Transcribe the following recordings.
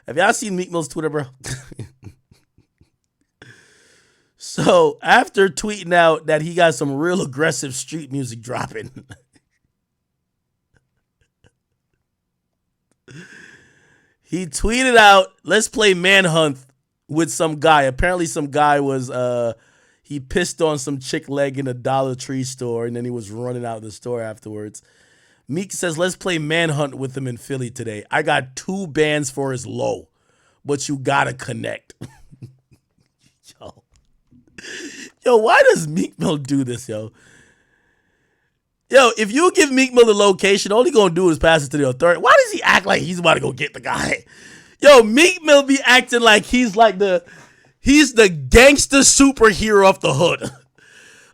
Have y'all seen Meek Mill's Twitter, bro? So after tweeting out that he got some real aggressive street music dropping, he tweeted out, "Let's play Manhunt with some guy." Apparently, some guy was he pissed on some chick leg in a Dollar Tree store, and then he was running out of the store afterwards. Meek says, "Let's play Manhunt with him in Philly today. I got 2 bands for his low, but you gotta connect." Yo, yo, why does Meek Mill do this, yo? Yo, if you give Meek Mill the location, all he gonna do is pass it to the authority. Why does he act like he's about to go get the guy? Yo, Meek Mill be acting like he's the gangster superhero of the hood.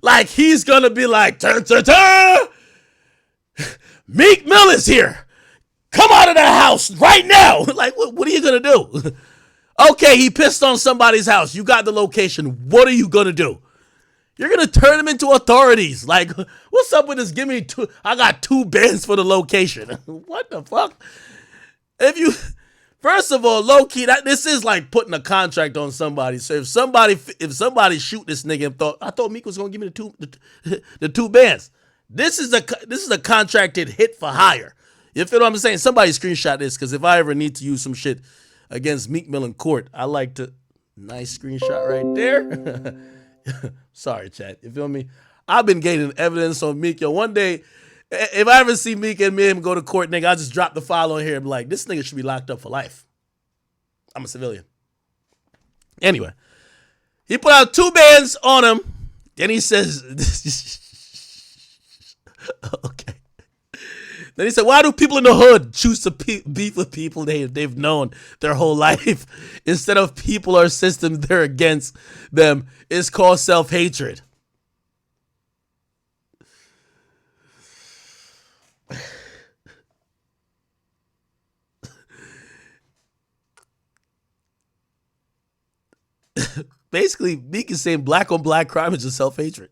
Like he's gonna be like, turn, turn, turn. Meek Mill is here. Come out of that house right now. Like, what are you gonna do? Okay, he pissed on somebody's house. You got the location. What are you gonna do? You're gonna turn him into authorities. Like, what's up with this? Give me 2. I got 2 bands for the location. What the fuck? If you, first of all, low key, this is like putting a contract on somebody. So if somebody shoot this nigga and I thought Meek was gonna give me the 2 bands. This is a contracted hit for hire. You feel what I'm saying? Somebody screenshot this, because if I ever need to use some shit against Meek Mill in court, I like to. Nice screenshot right there. Sorry, chat. You feel me? I've been gaining evidence on Meek. Yo, one day, if I ever see Meek and him go to court, nigga, I'll just drop the file on here and be like, this nigga should be locked up for life. I'm a civilian. Anyway, he put out 2 bands on him. Then he says, okay. Then he said, why do people in the hood choose to beef with people they've known their whole life instead of people or systems they're against them? It's called self-hatred. Basically, Meek is saying black on black crime is just self-hatred.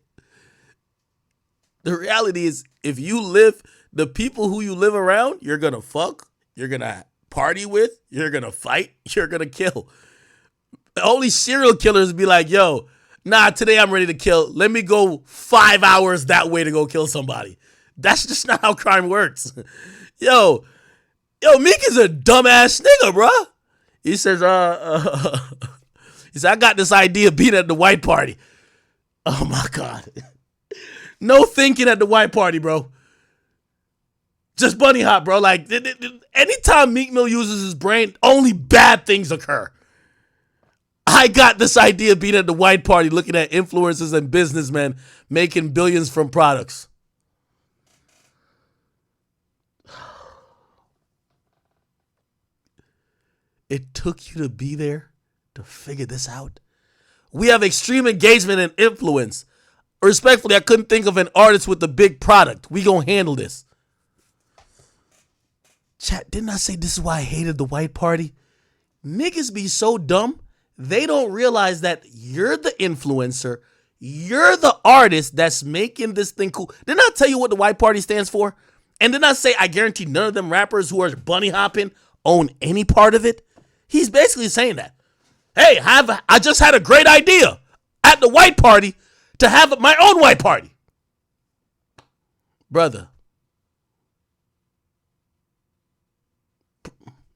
The reality is, if you live, the people who you live around, you're going to fuck, you're going to party with, you're going to fight, you're going to kill. Only serial killers be like, yo, nah, today I'm ready to kill. Let me go 5 hours that way to go kill somebody. That's just not how crime works. Yo, Meek is a dumbass nigga, bro. He says, he said, I got this idea being at the white party. Oh my God. No thinking at the white party, bro. Just bunny hop, bro. Like, anytime Meek Mill uses his brain, only bad things occur. I got this idea being at the white party, looking at influencers and businessmen making billions from products. It took you to be there to figure this out. We have extreme engagement and influence. Respectfully, I couldn't think of an artist with a big product. We gonna handle this. Chat, didn't I say this is why I hated the white party? Niggas be so dumb. They don't realize that you're the influencer. You're the artist that's making this thing cool. Didn't I tell you what the white party stands for? And didn't I say I guarantee none of them rappers who are bunny hopping own any part of it? He's basically saying that. Hey, I just had a great idea at the white party to have my own white party. Brother.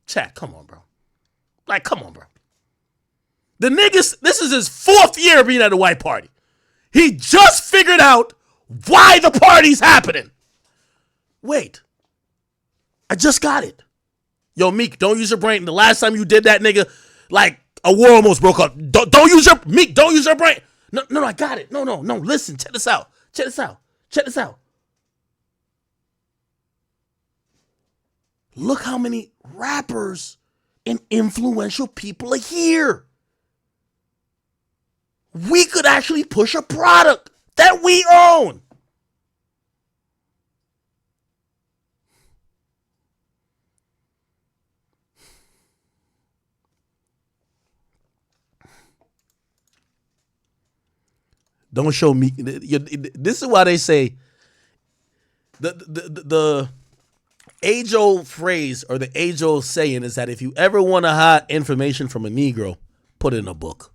Chat, come on, bro. Like, come on, bro. The niggas, this is his 4th year being at a white party. He just figured out why the party's happening. Wait. I just got it. Yo, Meek, don't use your brain. The last time you did that, nigga, like, a war almost broke up. Don't use your, Meek, don't use your brain. No, I got it. No, listen, check this out. Check this out. Look how many rappers and influential people are here. We could actually push a product that we own. Don't show me. This is why they say the age-old phrase or the age-old saying is that if you ever want to hide information from a Negro, put it in a book.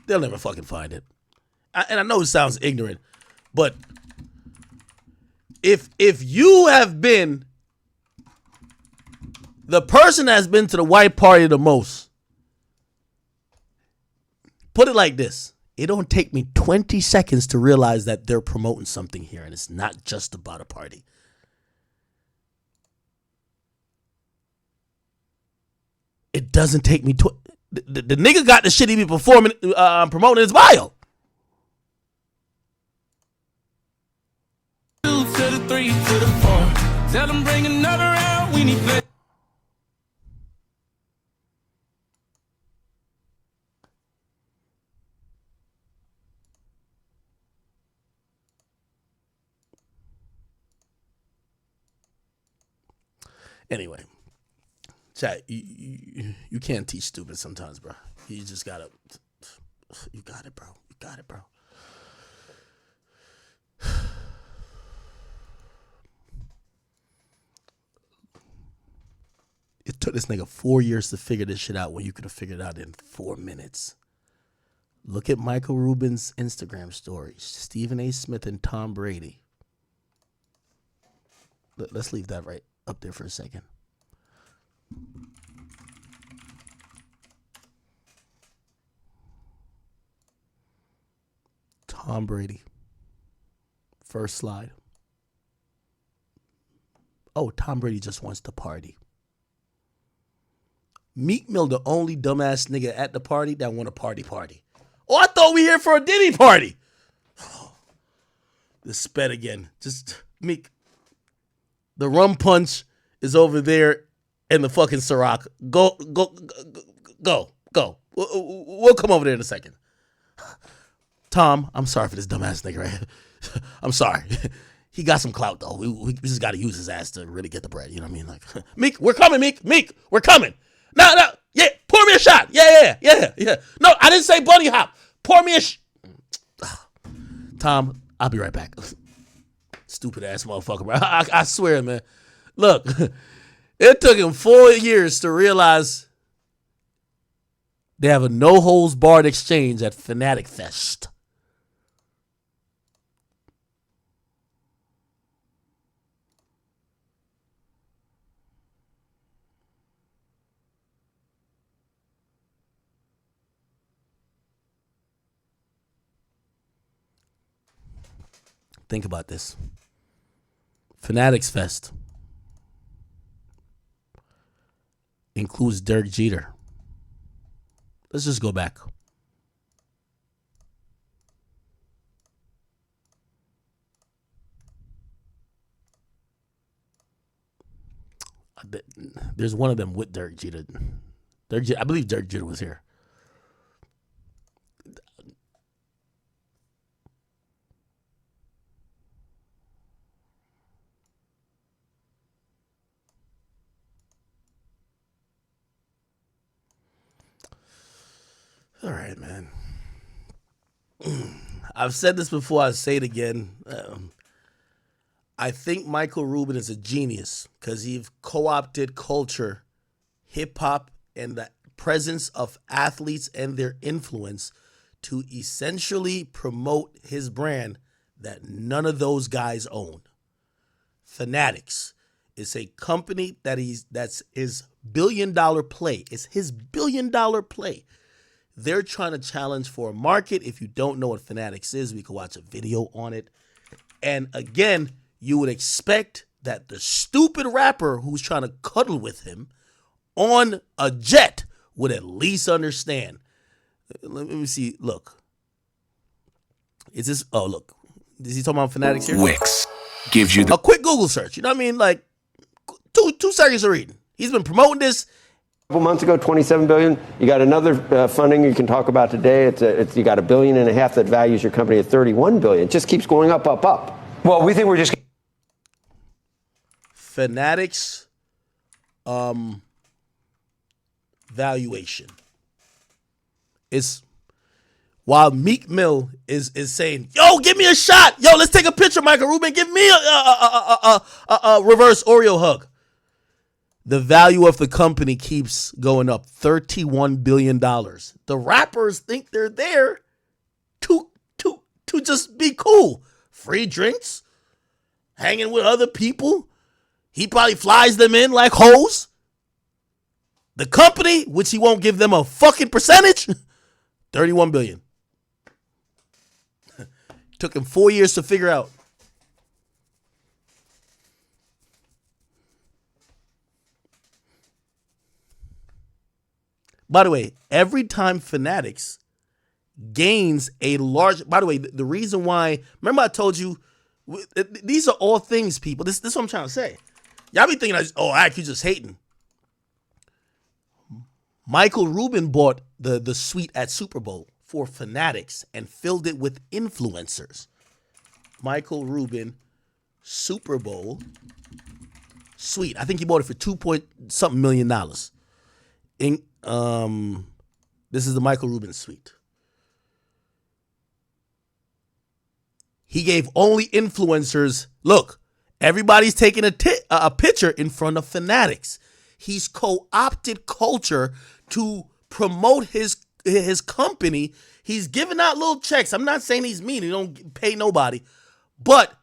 They'll never fucking find it. And I know it sounds ignorant, but if you have been the person that's been to the white party the most, put it like this. It don't take me 20 seconds to realize that they're promoting something here, and it's not just about a party. It doesn't take me the nigga got the shit he be performing, promoting his bio. 2 to the 3 to the 4. Tell them bring another round. We need play. Anyway, chat, you can't teach stupid sometimes, bro. You just gotta, you got it, bro. You got it, bro. It took this nigga 4 years to figure this shit out when you could have figured it out in 4 minutes. Look at Michael Rubin's Instagram stories. Stephen A. Smith and Tom Brady. Let's leave that right up there for a second. Tom Brady. First slide. Oh, Tom Brady just wants to party. Meek Mill, the only dumbass nigga at the party that want a party. Oh, I thought we here for a Diddy party. The sped again. Just Meek. The rum punch is over there in the fucking Ciroc. Go. We'll come over there in a second. Tom, I'm sorry for this dumbass nigga right here. I'm sorry. He got some clout though. We just got to use his ass to really get the bread. You know what I mean? Like, Meek, we're coming, Meek, we're coming. No, yeah, pour me a shot. Yeah. No, I didn't say bunny hop. Pour me a Tom, I'll be right back. Stupid ass motherfucker, bro. I swear, man. Look, it took him 4 years to realize they have a no holds barred exchange at Fanatics Fest. Think about this. Fanatics Fest includes Derek Jeter. Let's just go back. There's one of them with Derek Jeter. I believe Derek Jeter was here. All right, man. I've said this before. I'll say it again. I think Michael Rubin is a genius because he's co-opted culture, hip-hop, and the presence of athletes and their influence to essentially promote his brand that none of those guys own. Fanatics is a company that's his billion-dollar play. It's his billion-dollar play. They're trying to challenge for a market. If you don't know what Fanatics is, we could watch a video on it. And again, you would expect that the stupid rapper who's trying to cuddle with him on a jet would at least understand. Let me see. Look. Is this? Oh, look. Is he talking about Fanatics here? Wix gives you a quick Google search. You know what I mean? Like 2 seconds of reading. He's been promoting this. A couple months ago, $27 billion. You got another funding you can talk about today. You got $1.5 billion that values your company at $31 billion. It just keeps going up. Well, we think we're just Fanatics valuation. while Meek Mill is saying, "Yo, give me a shot. Yo, let's take a picture, Michael Rubin. Give me a reverse Oreo hug." The value of the company keeps going up, $31 billion. The rappers think they're there to just be cool. Free drinks, hanging with other people. He probably flies them in like hoes. The company, which he won't give them a fucking percentage, $31 billion. Took him 4 years to figure out. By the way, every time Fanatics gains a large... By the way, the reason why... Remember I told you, these are all things, people. This is what I'm trying to say. Y'all be thinking, you just hating. Michael Rubin bought the suite at Super Bowl for Fanatics and filled it with influencers. Michael Rubin, Super Bowl suite. I think he bought it for $2 million. This is the Michael Rubin suite. He gave only influencers. Look, everybody's taking a picture in front of Fanatics. He's co-opted culture to promote his company. He's giving out little checks. I'm not saying he's mean. He don't pay nobody. But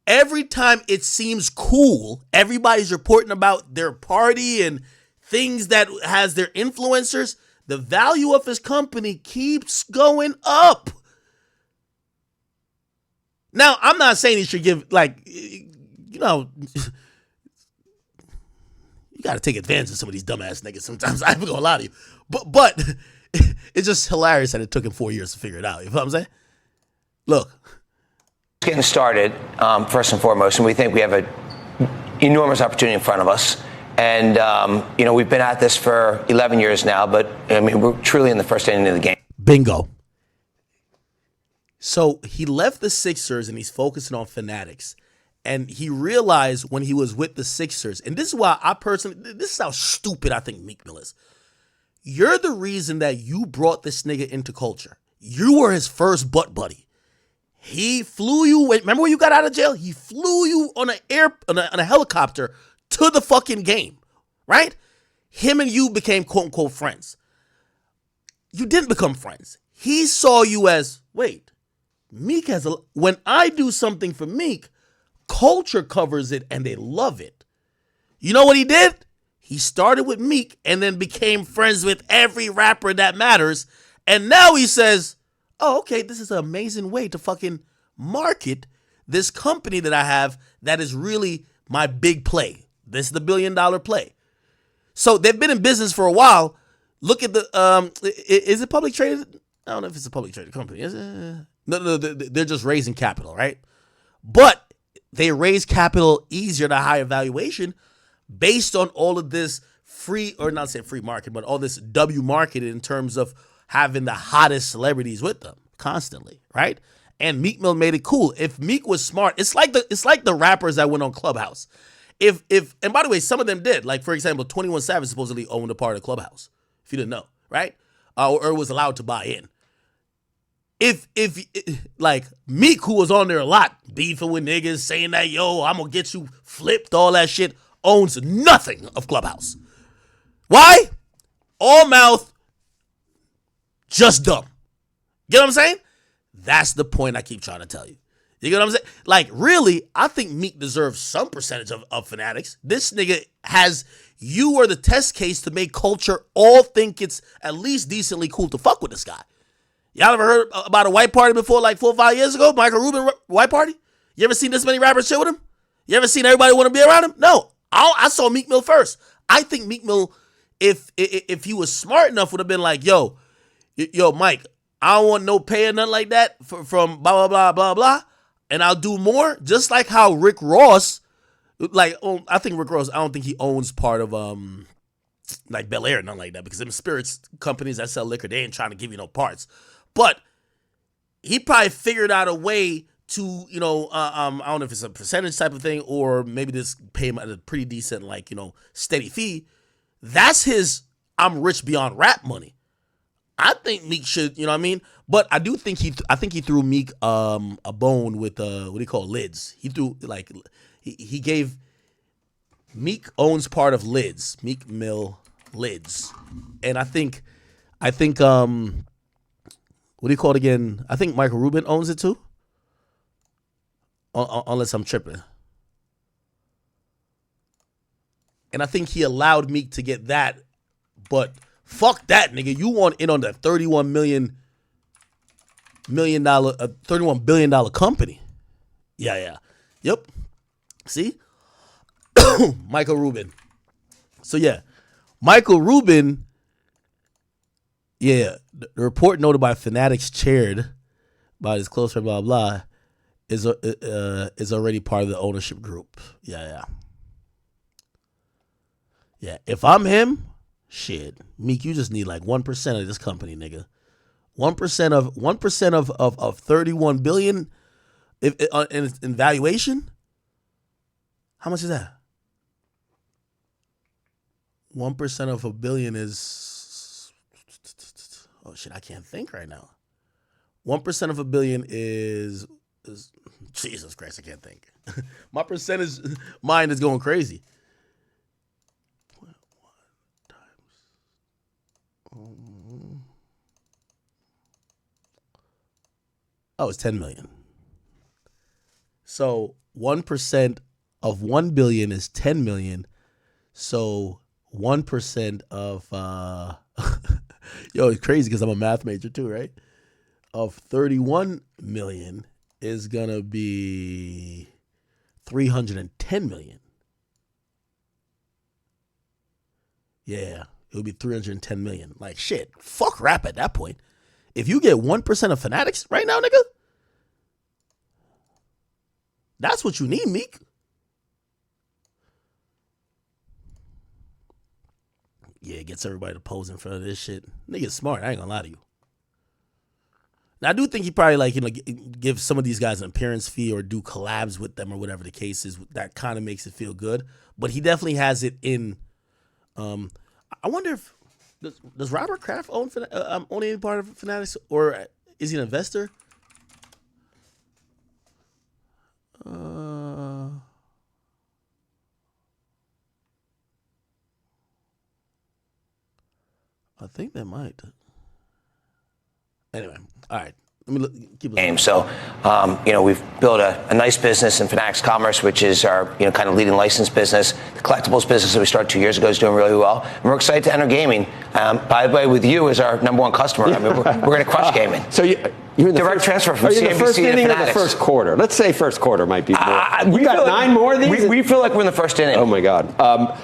every time it seems cool, everybody's reporting about their party and things that has their influencers. The value of his company keeps going up. Now, I'm not saying he should give, you got to take advantage of some of these dumbass niggas sometimes. I ain't gonna lie to you. But it's just hilarious that it took him 4 years to figure it out. You know what I'm saying? Look. Getting started, first and foremost, and we think we have an enormous opportunity in front of us. And, we've been at this for 11 years now, but, we're truly in the first inning of the game. Bingo. So he left the Sixers and he's focusing on Fanatics. And he realized when he was with the Sixers, and this is why this is how stupid I think Meek Mill is. You're the reason that you brought this nigga into culture. You were his first butt buddy. He flew you, remember when you got out of jail? He flew you on a helicopter to the fucking game, right? Him and you became quote unquote friends. You didn't become friends. He saw you as, wait, Meek when I do something for Meek, culture covers it and they love it. You know what he did? He started with Meek and then became friends with every rapper that matters. And now he says, oh, okay, this is an amazing way to fucking market this company that I have that is really my big play. This is the $1 billion play. So they've been in business for a while. Look at the, is it public traded? I don't know if it's a public traded company. Is it? No, they're just raising capital, right? But they raise capital easier at a higher valuation based on all of this free market, but all this W market in terms of having the hottest celebrities with them constantly, right? And Meek Mill made it cool. If Meek was smart, it's like the rappers that went on Clubhouse. And by the way, some of them did. Like, for example, 21 Savage supposedly owned a part of Clubhouse, if you didn't know, right? Or was allowed to buy in. If like Meek, who was on there a lot, beefing with niggas, saying that, yo, I'm gonna get you flipped, all that shit, owns nothing of Clubhouse. Why? All mouth, just dumb. Get what I'm saying? That's the point I keep trying to tell you. You get what I'm saying? Like, really, I think Meek deserves some percentage of Fanatics. This nigga you are the test case to make culture all think it's at least decently cool to fuck with this guy. Y'all ever heard about a white party before, like 4 or 5 years ago? Michael Rubin white party? You ever seen this many rappers chill with him? You ever seen everybody want to be around him? No. I saw Meek Mill first. I think Meek Mill, if he was smart enough, would have been like, yo, Mike, I don't want no pay or nothing like that from blah, blah, blah, blah, blah. And I'll do more. Just like how Rick Ross, I think Rick Ross, I don't think he owns part of like Bel Air or nothing like that, because them spirits companies that sell liquor, they ain't trying to give you no parts. But he probably figured out a way to, I don't know if it's a percentage type of thing or maybe just pay him at a pretty decent, steady fee. That's his I'm rich beyond rap money. I think Meek should, you know what I mean? But I do think I think he threw Meek a bone with what do you call it, lids. He threw like he gave Meek owns part of lids, Meek Mill lids. And I think what do you call it again? I think Michael Rubin owns it too. Unless I'm tripping. And I think he allowed Meek to get that, but fuck that, nigga. You want in on that $31 billion company. Yeah. Yep. See? Michael Rubin. So yeah. Michael Rubin, yeah, the report noted by Fanatics chaired by his close friend, blah, blah, is already part of the ownership group. Yeah. Yeah, if I'm him, shit, Meek, you just need like 1% of this company, nigga. 1% of 31 billion in valuation. How much is that? 1% of a billion is, oh shit, I can't think right now. 1% of a billion is Jesus Christ, I can't think. My percentage mind is going crazy. Oh, it's 10 million. So 1% of 1 billion is 10 million. So 1% of yo, it's crazy because I'm a math major too, right? Of 31 million is gonna be 310 million. Yeah, it would be 310 million. Like shit, fuck rap at that point. If you get 1% of Fanatics right now, nigga, that's what you need, Meek. Yeah, it gets everybody to pose in front of this shit. Nigga's smart. I ain't gonna lie to you. Now, I do think he probably like, you know, give some of these guys an appearance fee or do collabs with them or whatever the case is. That kind of makes it feel good. But he definitely has it in. I wonder if does Robert Kraft own any part of Fanatics, or is he an investor? I think they might. Anyway, all right. Let me keep game. So, we've built a nice business in Fanatics Commerce, which is our, kind of leading license business. The collectibles business that we started 2 years ago is doing really well. And we're excited to enter gaming. By the way, with you as our number one customer, I mean, we're going to crush gaming. So you're in the direct transfer from are you in the CNBC first to inning or the Fanatics. first quarter? Let's say first quarter might be more. We got 9 more of these? We feel like we're in the first inning. Oh, my God.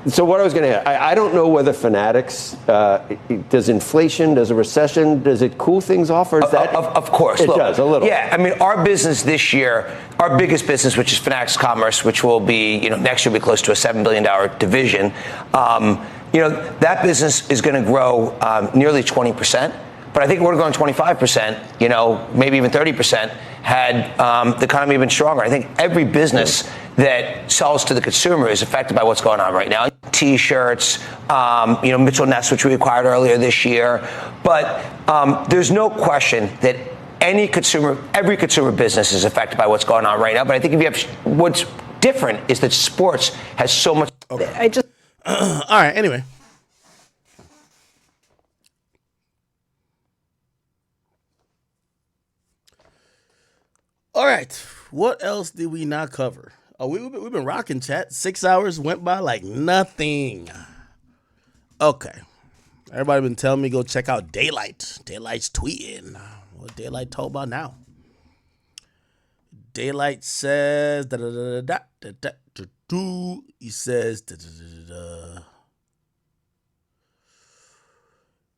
So what I was going to add, I don't know whether Fanatics, does inflation, does a recession, does it cool things off, or is that? Of course. It Look, does, a little. Yeah, I mean, our business this year, our biggest business, which is Fanatics Commerce, which will be, next year will be close to a $7 billion division. That business is going to grow nearly 20%. But I think we're going 25%, maybe even 30%, had the economy been stronger. I think every business that sells to the consumer is affected by what's going on right now. T-shirts, Mitchell Ness, which we acquired earlier this year. But there's no question that every consumer business is affected by what's going on right now. But I think what's different is that sports has so much. Okay. All right, anyway. All right, what else did we not cover? Oh, we've been rocking, chat. 6 hours went by like nothing. Okay. Everybody been telling me go check out Daylight. Daylight's tweeting. What Daylight told about now? Daylight says he says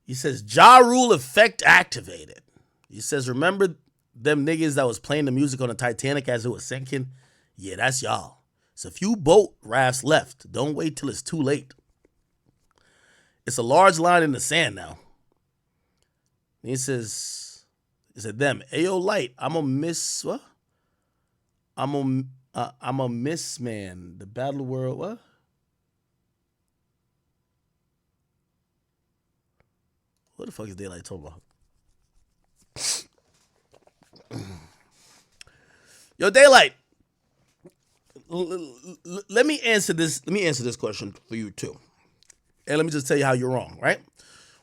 he says Ja Rule effect activated. He says, remember them niggas that was playing the music on the Titanic as it was sinking? Yeah, that's y'all. It's a few boat rafts left. Don't wait till it's too late. It's a large line in the sand now. And he said them, Ayo Light, I'm a miss, what? I'm a miss man. The battle world, what? What the fuck is Daylight talking about? Yo, Daylight. Let me answer this. Let me answer this question for you too, and let me just tell you how you're wrong. Right?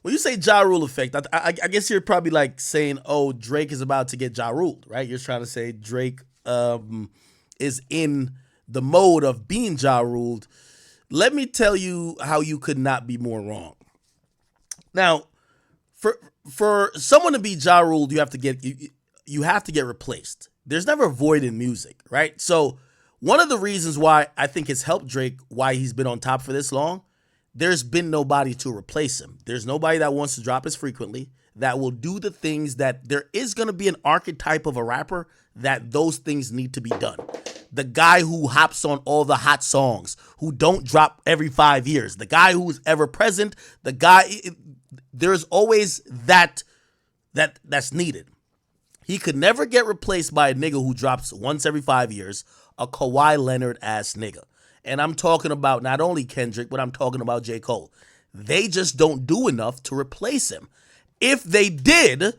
When you say Ja Rule effect, I guess you're probably like saying, "Oh, Drake is about to get Ja Ruled," right? You're trying to say Drake is in the mode of being Ja Ruled. Let me tell you how you could not be more wrong. Now, for someone to be Ja Ruled, you have to get replaced. There's never a void in music, right? So one of the reasons why I think it's helped Drake, why he's been on top for this long, there's been nobody to replace him. There's nobody that wants to drop as frequently, that will do the things that there is going to be an archetype of a rapper that those things need to be done. The guy who hops on all the hot songs, who don't drop every 5 years, the guy who's ever present, the guy, there's always that's needed. He could never get replaced by a nigga who drops once every 5 years, a Kawhi Leonard ass nigga. And I'm talking about not only Kendrick, but I'm talking about J. Cole. They just don't do enough to replace him. If they did,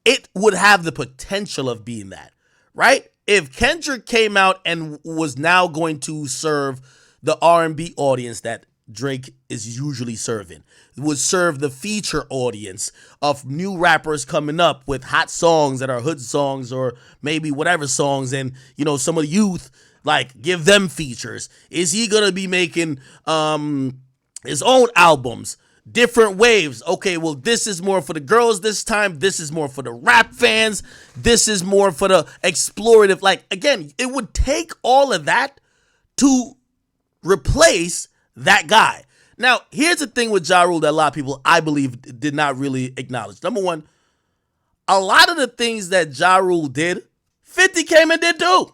it would have the potential of being that, right? If Kendrick came out and was now going to serve the R&B audience that Drake is usually serving, would serve the feature audience of new rappers coming up with hot songs that are hood songs or maybe whatever songs, and you know, some of the youth, like, give them features. Is he gonna be making his own albums, different waves? Okay, well, this is more for the girls this time, this is more for the rap fans, this is more for the explorative. Like, again, it would take all of that to replace that guy. Now, here's the thing with Ja Rule that a lot of people, I believe, did not really acknowledge. Number one, a lot of the things that Ja Rule did, 50 came and did too.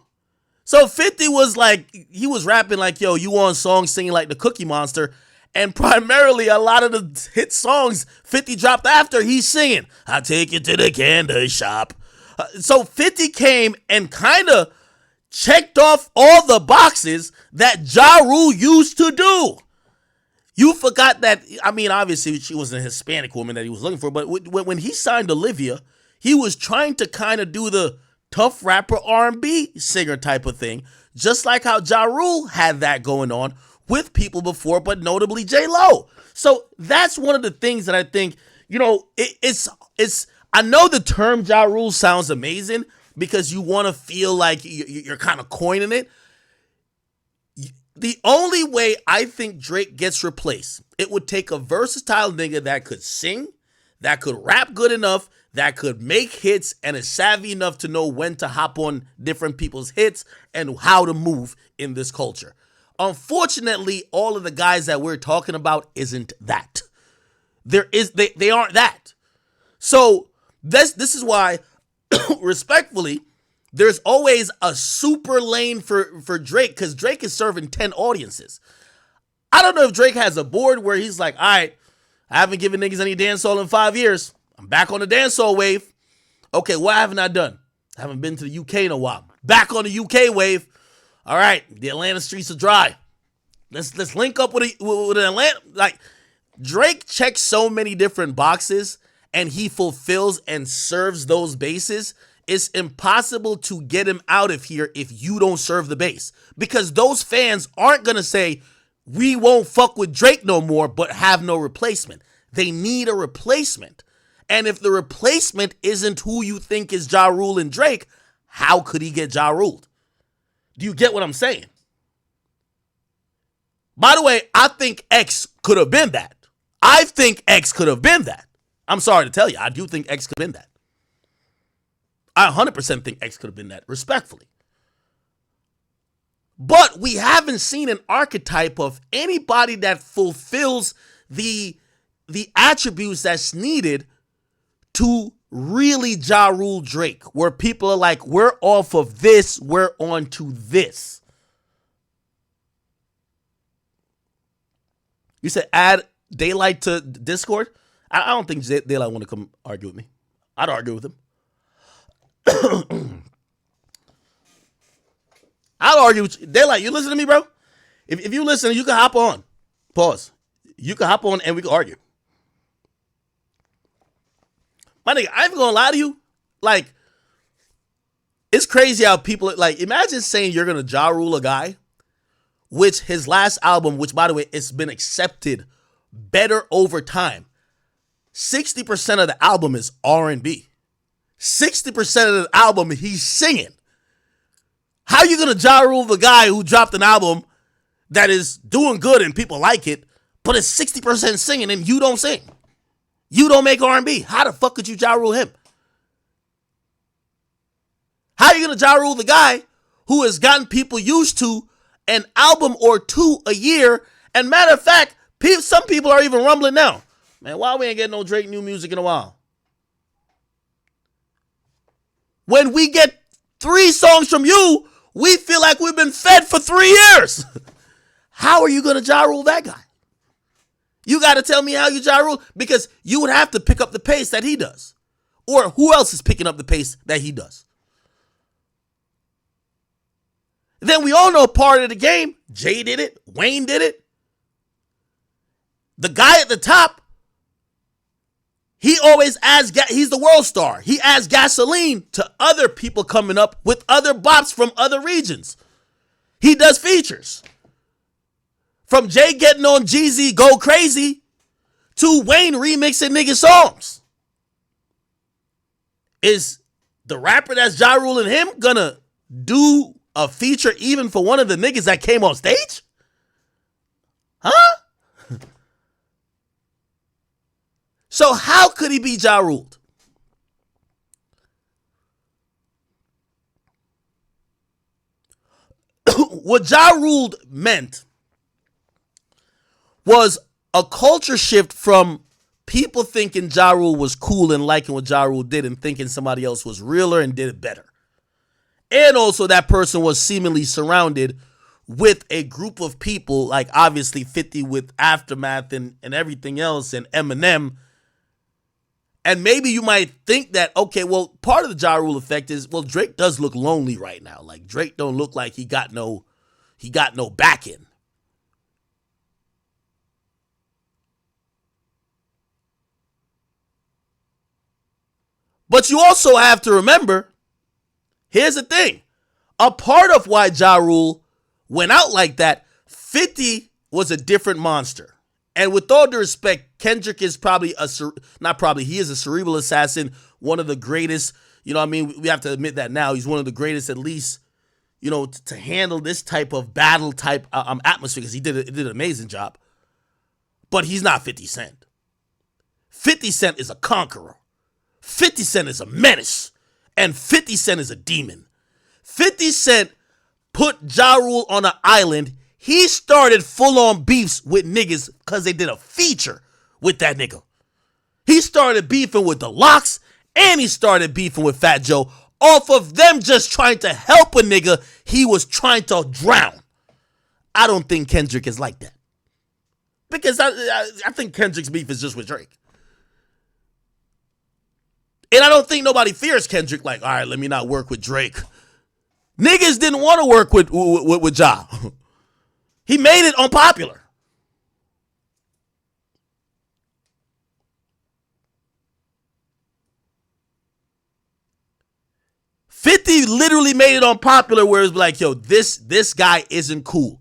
So 50 was like, he was rapping like, yo, you on songs singing like the Cookie Monster. And primarily a lot of the hit songs 50 dropped after, he's singing, I'll take you to the candy shop. So 50 came and kind of checked off all the boxes that Ja Rule used to do. You forgot that, I mean, obviously she was a Hispanic woman that he was looking for, but when he signed Olivia, he was trying to kind of do the tough rapper R&B singer type of thing, just like how Ja Rule had that going on with people before, but notably J-Lo. So that's one of the things that I think, you know, it's I know the term Ja Rule sounds amazing because you want to feel like you're kind of coining it. The only way I think Drake gets replaced, it would take a versatile nigga that could sing, that could rap good enough, that could make hits, and is savvy enough to know when to hop on different people's hits and how to move in this culture. Unfortunately, all of the guys that we're talking about isn't that. They aren't that. So this is why, respectfully, there's always a super lane for Drake, because Drake is serving 10 audiences. I don't know if Drake has a board where he's like, all right, I haven't given niggas any dancehall in 5 years. I'm back on the dancehall wave. Okay, what haven't I done? I haven't been to the UK in a while. Back on the UK wave. All right, the Atlanta streets are dry. Let's link up with Atlanta. Like, Drake checks so many different boxes, and he fulfills and serves those bases. It's impossible to get him out of here if you don't serve the base, because those fans aren't going to say, we won't fuck with Drake no more, but have no replacement. They need a replacement. And if the replacement isn't who you think is Ja Rule and Drake, how could he get Ja Ruled? Do you get what I'm saying? By the way, I think X could have been that. I think X could have been that. I'm sorry to tell you, I do think X could have been that. I 100% think X could have been that, respectfully. But we haven't seen an archetype of anybody that fulfills the attributes that's needed to really Ja Rule Drake, where people are like, we're off of this, we're on to this. You said add Daylight to Discord? I don't think Daylight want to come argue with me. I'd argue with him. I'll argue with you. Daylight, you listen to me, bro? If you listen, you can hop on. Pause. You can hop on and we can argue. My nigga, I ain't gonna lie to you. Like, it's crazy how people, like, imagine saying you're gonna Ja Rule a guy, which his last album, which by the way, it's been accepted better over time. 60% of the album is R&B. 60% of the album he's singing. How you gonna Ja Rule the guy who dropped an album that is doing good and people like it, but it's 60% singing and you don't sing? You don't make R&B. How the fuck could you Ja Rule him? How are you going to Ja Rule the guy who has gotten people used to an album or two a year? And matter of fact, some people are even rumbling now. Man, why we ain't getting no Drake new music in a while? When we get 3 songs from you, we feel like we've been fed for 3 years. How are you going to Ja Rule that guy? You got to tell me how you Ja Rule, because you would have to pick up the pace that he does. Or who else is picking up the pace that he does? Then we all know part of the game. Jay did it. Wayne did it. The guy at the top, he always adds, he's the world star. He adds gasoline to other people coming up with other bops from other regions. He does features. From Jay getting on Jeezy Go Crazy to Wayne remixing nigga songs. Is the rapper that's Ja Ruling him gonna do a feature even for one of the niggas that came on stage? Huh? So how could he be Ja Ruled? What Ja Ruled meant was a culture shift from people thinking Ja Rule was cool and liking what Ja Rule did and thinking somebody else was realer and did it better. And also that person was seemingly surrounded with a group of people, like obviously 50 with Aftermath and everything else and Eminem. And maybe you might think that, okay, well, part of the Ja Rule effect is, well, Drake does look lonely right now. Like, Drake don't look like he got no backing. But you also have to remember, here's the thing. A part of why Ja Rule went out like that, 50 was a different monster. And with all due respect, Kendrick is probably he is a cerebral assassin, one of the greatest, you know what I mean? We have to admit that now. He's one of the greatest, at least, you know, to handle this type of battle type atmosphere, because he did an amazing job. But he's not 50 Cent. 50 Cent is a conqueror. 50 Cent is a menace. And 50 Cent is a demon. 50 Cent put Ja Rule on an island. He started full-on beefs with niggas because they did a feature with that nigga. He started beefing with the Locks, and he started beefing with Fat Joe off of them just trying to help a nigga he was trying to drown. I don't think Kendrick is like that. Because I think Kendrick's beef is just with Drake. And I don't think nobody fears Kendrick like, all right, let me not work with Drake. Niggas didn't want to work with Ja. He made it unpopular. $50 literally made it unpopular where it's like, yo, this guy isn't cool.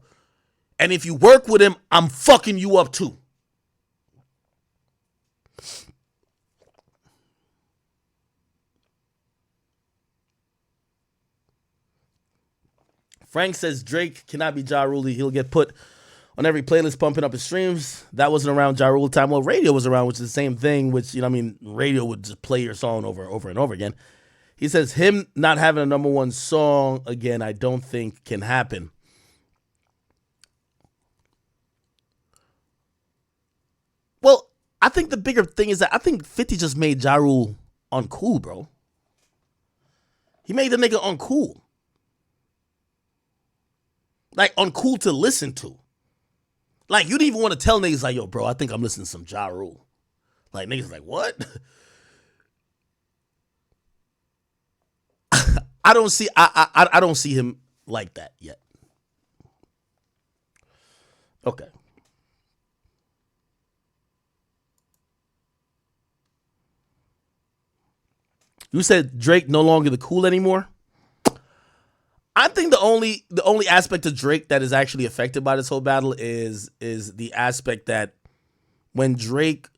And if you work with him, I'm fucking you up too. Frank says Drake cannot be Ja Rule. He'll get put on every playlist pumping up his streams. That wasn't around Ja Rule time. Well, radio was around, which is the same thing, which, you know, I mean, radio would just play your song over and over again. He says him not having a number one song again, I don't think can happen. Well, I think the bigger thing is that I think 50 just made Ja Rule uncool, bro. He made the nigga uncool. Like, uncool to listen to. Like, you didn't even want to tell niggas like, yo, bro, I think I'm listening to some Ja Rule. Like, niggas like, what? I don't see him like that yet. Okay. You said Drake no longer the cool anymore. I think the only aspect of Drake that is actually affected by this whole battle is the aspect that when Drake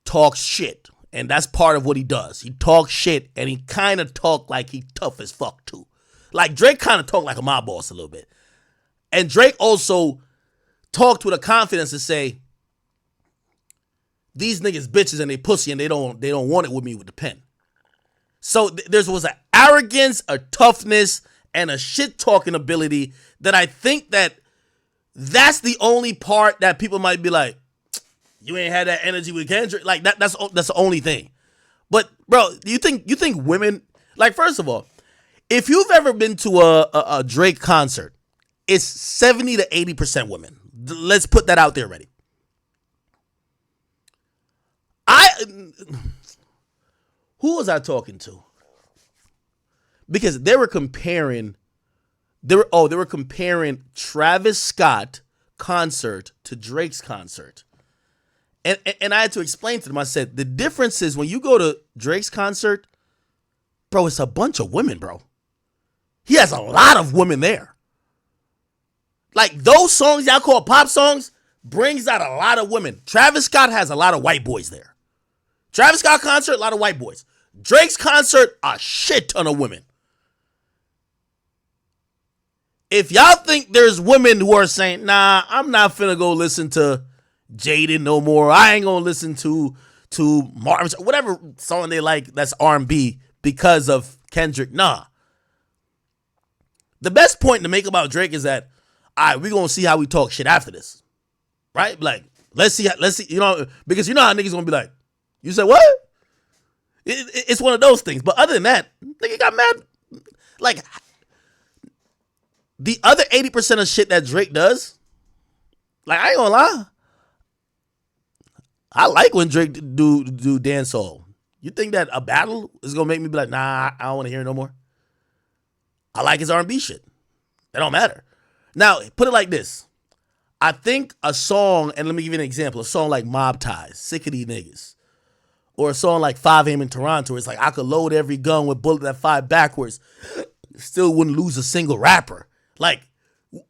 talks shit, and that's part of what he does. He talks shit, and he kind of talk like he tough as fuck too. Like Drake kind of talk like a mob boss a little bit, and Drake also talked with a confidence to say, these niggas bitches and they pussy and they don't want it with me with the pen. So there was an arrogance, a toughness, and a shit talking ability that I think that's the only part that people might be like, you ain't had that energy with Kendrick. Like that's the only thing. But bro, you think women, like, first of all, if you've ever been to a Drake concert, it's 70 to 80% women. Let's put that out there already. Who was I talking to? Because they were comparing Travis Scott concert to Drake's concert. And I had to explain to them, I said, the difference is when you go to Drake's concert, bro, it's a bunch of women, bro. He has a lot of women there. Like those songs y'all call pop songs brings out a lot of women. Travis Scott has a lot of white boys there. Travis Scott concert, a lot of white boys. Drake's concert, a shit ton of women. If y'all think there's women who are saying, nah, I'm not finna go listen to Jaden no more. I ain't gonna listen to Marvin, whatever song they like that's R&B because of Kendrick. Nah. The best point to make about Drake is that, all right, we're gonna see how we talk shit after this. Right? Like, let's see, you know, because you know how niggas gonna be like, you said what? It's one of those things. But other than that, nigga got mad. Like, the other 80% of shit that Drake does, like, I ain't gonna lie, I like when Drake do dancehall. You think that a battle is gonna make me be like, nah, I don't want to hear it no more? I like his R&B shit. It don't matter. Now, put it like this. I think a song, and let me give you an example, a song like Mob Ties, Sick of These Niggas, or a song like 5 AM in Toronto, it's like I could load every gun with bullet that fire backwards, still wouldn't lose a single rapper. Like,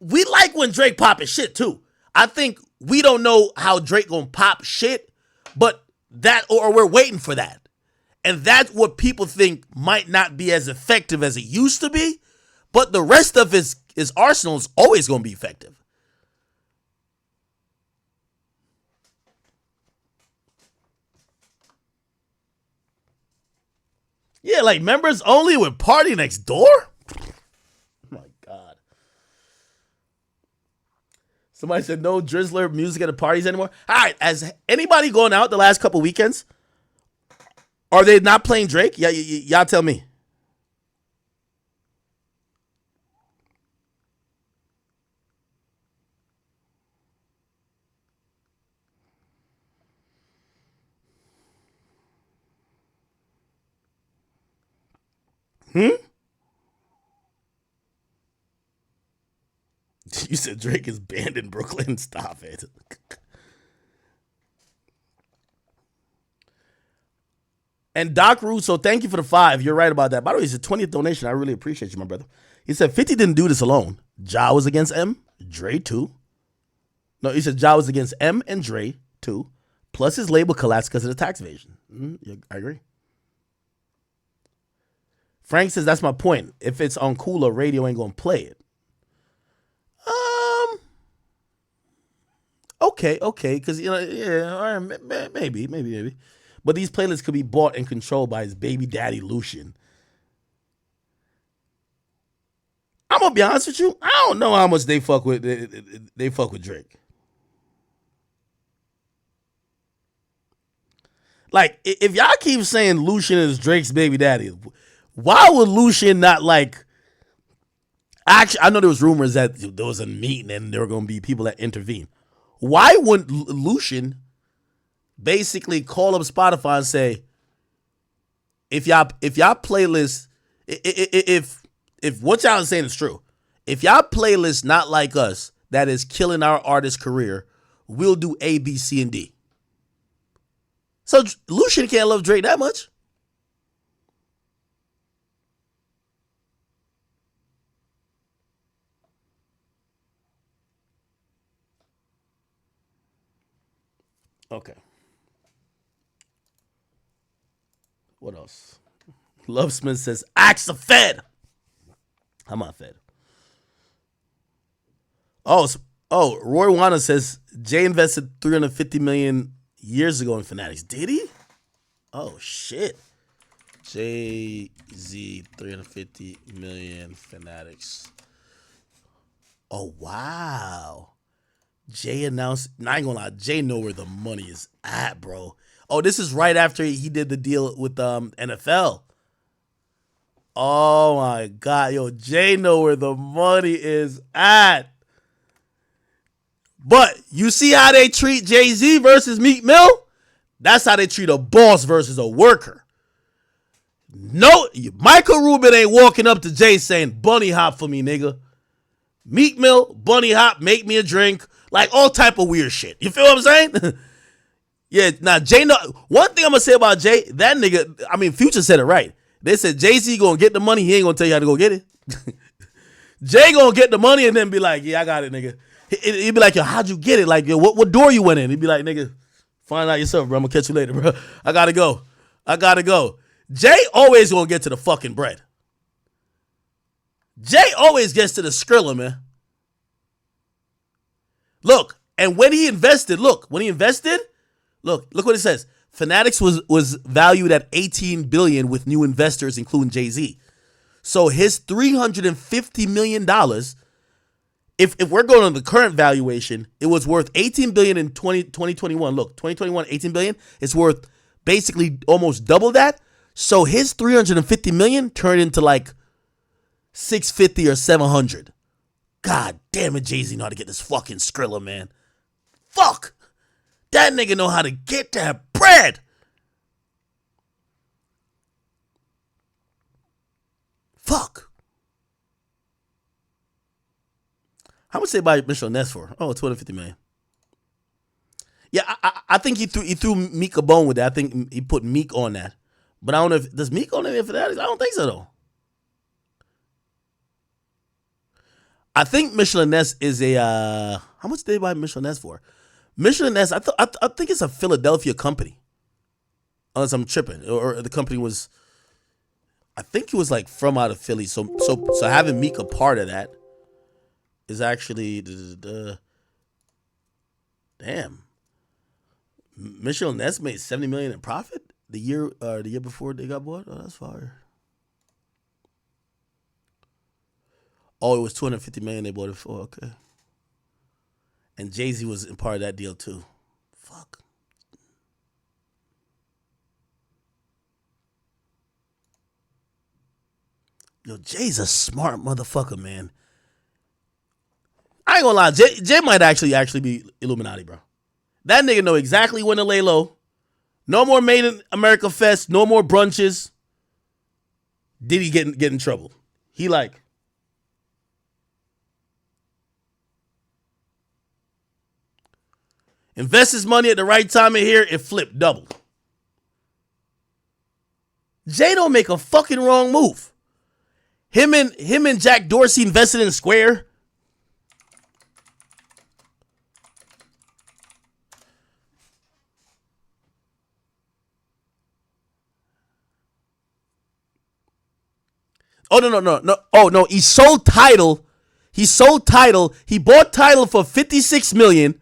we like when Drake pop his shit too. I think we don't know how Drake gonna pop shit, but that, or we're waiting for that. And that's what people think might not be as effective as it used to be, but the rest of his arsenal is always gonna be effective. Yeah, like members only with Party Next Door? Oh my God. Somebody said no Drizzler music at the parties anymore. All right, has anybody gone out the last couple weekends? Are they not playing Drake? Yeah, y'all tell me. You said Drake is banned in Brooklyn. Stop it. And Doc Russo, thank you for the 5. You're right about that. By the way, it's a 20th donation. I really appreciate you, my brother. He said 50 didn't do this alone. Ja was against M, Dre too. No, he said Ja was against M and Dre too. Plus his label collapsed because of the tax evasion. Yeah, I agree. Frank says that's my point. If it's on Cooler, radio ain't gonna play it. Okay, because yeah, maybe. But these playlists could be bought and controlled by his baby daddy Lucian. I'm gonna be honest with you. I don't know how much they fuck with Drake. Like, if y'all keep saying Lucian is Drake's baby daddy, why would Lucian not like? Actually, I know there was rumors that there was a meeting and there were going to be people that intervene. Why wouldn't Lucian basically call up Spotify and say, if y'all playlist, if what y'all is saying is true, if y'all playlist not like us, that is killing our artist career, we'll do A, B, C, and D. So Lucian can't love Drake that much. Okay. What else? Love Smith says, ask the Fed. I'm not Fed. Oh, Roy Wana says Jay invested $350 million years ago in Fanatics. Did he? Oh shit. Jay-Z, $350 million Fanatics. Oh wow. Jay announced, not gonna lie, Jay know where the money is at, bro. Oh, this is right after he did the deal with NFL. Oh my God, yo, Jay know where the money is at. But you see how they treat Jay-Z versus Meek Mill? That's how they treat a boss versus a worker. No, Michael Rubin ain't walking up to Jay saying, bunny hop for me, nigga. Meek Mill, bunny hop, make me a drink. Like all type of weird shit. You feel what I'm saying? Yeah, now Jay, one thing I'm going to say about Jay, that nigga, I mean, Future said it right. They said Jay-Z going to get the money. He ain't going to tell you how to go get it. Jay going to get the money and then be like, yeah, I got it, nigga. He'd be like, yo, how'd you get it? Like, yo, what door you went in? He'd be like, nigga, find out yourself, bro. I'm going to catch you later, bro. I got to go. Jay always going to get to the fucking bread. Jay always gets to the Skrilla, man. Look, and when he invested, look what it says. Fanatics was valued at $18 billion with new investors, including Jay-Z. So his $350 million, if we're going on the current valuation, it was worth $18 billion in 2021. Look, 2021, $18 billion. It's worth basically almost double that. So his $350 million turned into like $650 or $700. God damn it, Jay-Z know how to get this fucking Skrilla, man. Fuck. That nigga know how to get that bread. Fuck. How much they buy Mitchell Ness for? Oh, $250 million. Yeah, I think he threw Meek a bone with that. I think he put Meek on that. But I don't know if does Meek on it for that? I don't think so though. I think Michelin Ness is a how much did they buy Michelin Ness for? Michelin Ness, I think it's a Philadelphia company. Unless I'm tripping, or the company was, I think it was like from out of Philly. So having Meek a part of that is actually damn. Michelin Ness made $70 million in profit the year before they got bought. Oh, that's fire. Oh, it was $250 million they bought it for. Okay. And Jay-Z was in part of that deal too. Fuck. Yo, Jay's a smart motherfucker, man. I ain't gonna lie, Jay might actually be Illuminati, bro. That nigga know exactly when to lay low. No more Made in America Fest. No more brunches. Did he get in trouble? He like, invest his money at the right time in here, it flipped double. Jay don't make a fucking wrong move. Him and Jack Dorsey invested in Square. Oh no. Oh no, he sold Tidal. He bought Tidal for $56 million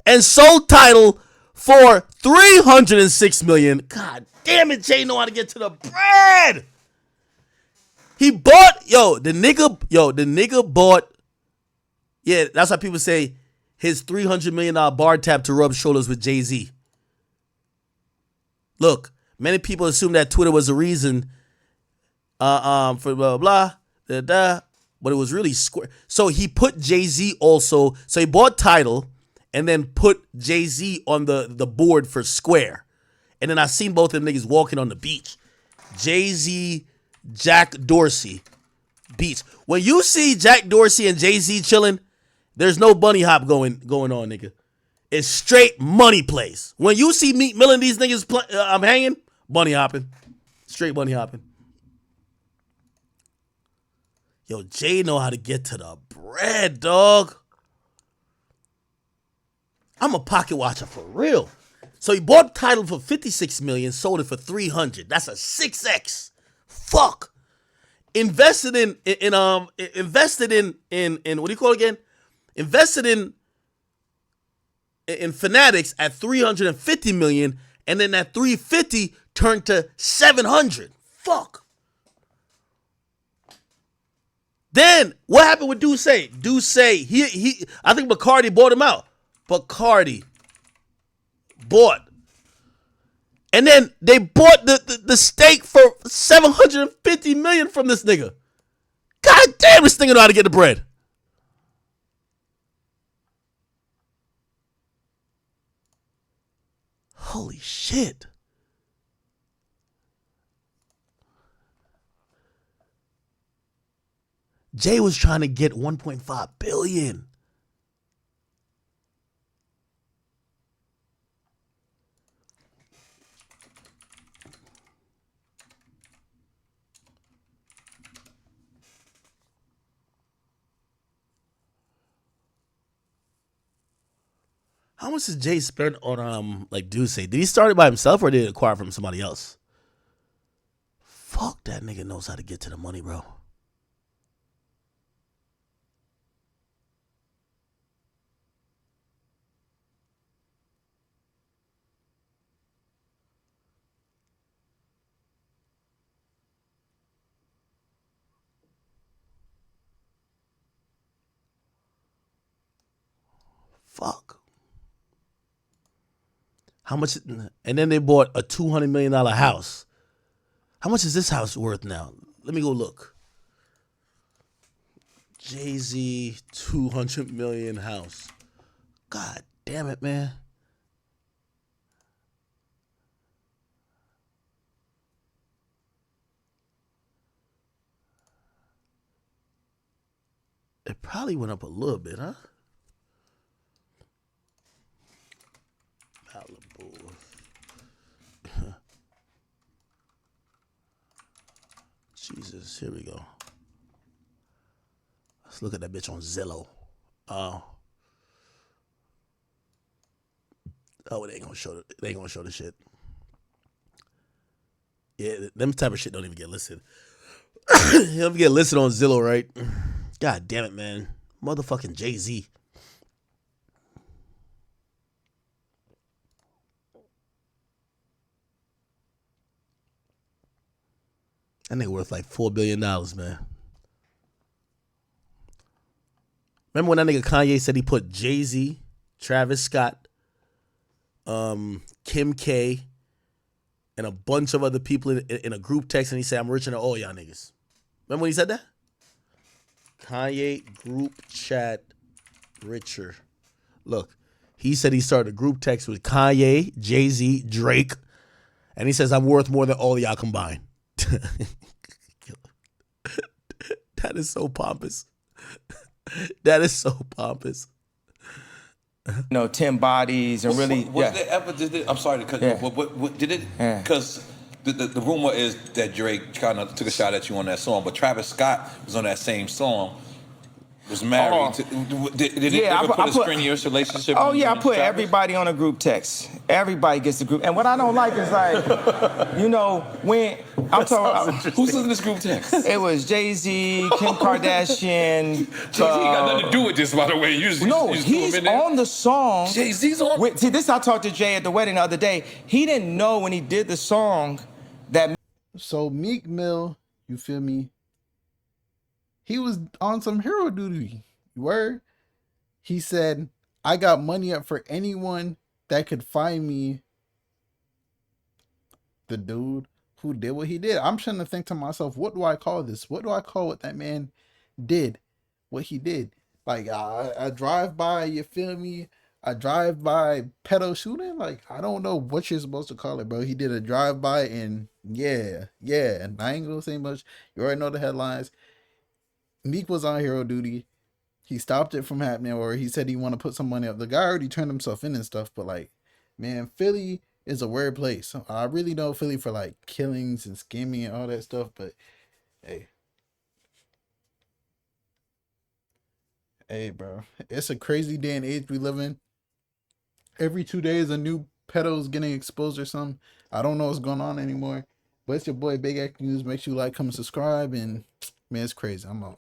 and sold Tidal for $306 million. God damn it, Jay know how to get to the bread. He bought, the nigga bought, yeah, that's why people say his $300 million bar tab to rub shoulders with Jay-Z. Look, many people assume that Twitter was the reason for blah, blah, blah, but it was really Square. So he put Jay-Z also, so he bought Tidal and then put Jay-Z on the board for Square. And then I seen both of them niggas walking on the beach. Jay-Z, Jack Dorsey, beach. When you see Jack Dorsey and Jay-Z chilling, there's no bunny hop going on, nigga. It's straight money plays. When you see Meek Mill and these niggas I'm hanging, bunny hopping. Straight bunny hopping. Yo, Jay know how to get to the bread, dog. I'm a pocket watcher for real. So he bought the title for $56 million, sold it for $300. That's a 6x. Fuck. Invested in what do you call it again? Invested in Fanatics at $350 million, and then that 350 turned to 700. Fuck. Then what happened with Duce? Duce, I think Bacardi bought him out. Bacardi bought. And then they bought the stake for $750 million from this nigga. God damn, this nigga know how to get the bread. Holy shit. Jay was trying to get $1.5 billion. How much did Jay spend on like Duce? Did he start it by himself or did he acquire from somebody else? Fuck, that nigga knows how to get to the money, bro. Fuck. How much? And then they bought a $200 million house. How much is this house worth now? Let me go look. Jay-Z $200 million house. God damn it, man. It probably went up a little bit, huh? Malibu. Jesus, here we go. Let's look at that bitch on Zillow. Oh, it ain't gonna show. It ain't gonna show the shit. Yeah, them type of shit don't even get listed. You don't get listed on Zillow, right? God damn it, man. Motherfucking Jay-Z. That nigga worth like $4 billion, man. Remember when that nigga Kanye said he put Jay-Z, Travis Scott, Kim K, and a bunch of other people in a group text, and he said, I'm richer than all y'all niggas. Remember when he said that? Kanye group chat richer. Look, he said he started a group text with Kanye, Jay-Z, Drake, and he says, I'm worth more than all of y'all combined. That is so pompous. That is so pompous. 10 bodies and really. Was there ever? I'm sorry to cut you off. What did it? Because the rumor is that Drake kind of took a shot at you on that song, but Travis Scott was on that same song. Was married. Did it ever put a strenuous relationship? Oh yeah, I put everybody on a group text. Everybody gets the group. And what I don't like is like, when I'm talking. Who's in this group text? It was Jay-Z, Kim Kardashian. Jay-Z got nothing to do with this, by the way. He's on the song. Jay-Z's on. See, this I talked to Jay at the wedding the other day. He didn't know when he did the song that. So Meek Mill, you feel me? He was on some hero duty. Word. He said, I got money up for anyone that could find me the dude who did what he did. I'm trying to think to myself, what do I call this? What do I call what that man did? What he did? Like, I drive by, you feel me? A drive-by pedo shooting? Like, I don't know what you're supposed to call it, bro. He did a drive-by and yeah. And I ain't gonna say much. You already know the headlines. Meek was on hero duty. He stopped it from happening, or he said he want to put some money up. The guy already turned himself in and stuff, but like, man, Philly is a weird place. I really know Philly for like killings and scamming and all that stuff, but hey, bro, it's a crazy day and age we live in. Every 2 days, a new pedos getting exposed or something. I don't know what's going on anymore. But it's your boy Big Act News. Make sure you like, comment, subscribe, and man, it's crazy. I'm out.